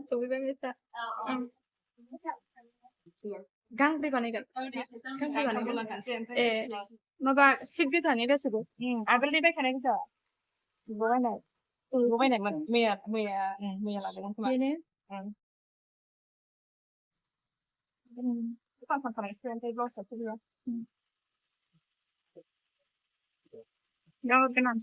सफैबाय मिसा गांब्रै बानायगोन गांब्रै बानायगोन ए माबा सिट गोजानि गासैबो आगोलनि बायखानाय गोजा बायनाय बायनायमोन मैया लादोंमोन खोमा बेनो फानखानायसो ओमफ्राय ब्लाउसआसो गैया गाव गोनां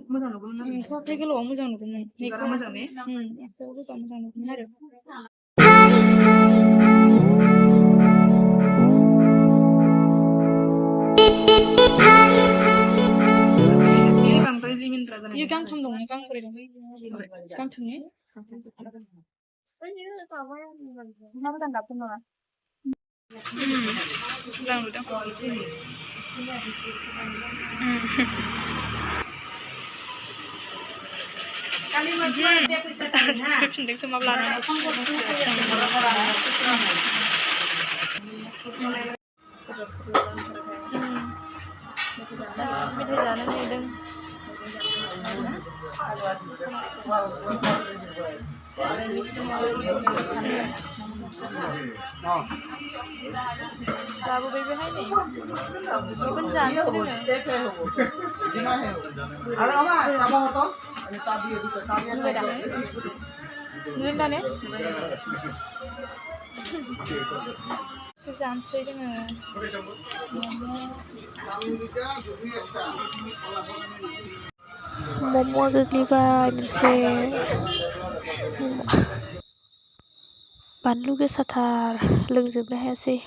मोजां नुगौमोन आखाइ गोलावआव मोजां नुगौमोन बिबारा मोजां ने आखाइयाव होबा मोजां नुगौमोन आरो बांद्राय लिमिनद्रा जानाय इयो गांथाम दं गांब्रै दं गांथामनि मा मोजां गाबगोन नङा मोजां नुदों स्क्रिप्शनजोंसो माबा लादों मेथाइ जानो नेदों लाबोबाय बेहाय नै बेखौनो जानोसै जोङो दा ने जानोसै जोङो मम'आ गोग्लैबाय मोनसे बानलु गोसाथार लोंजोबनो हायासै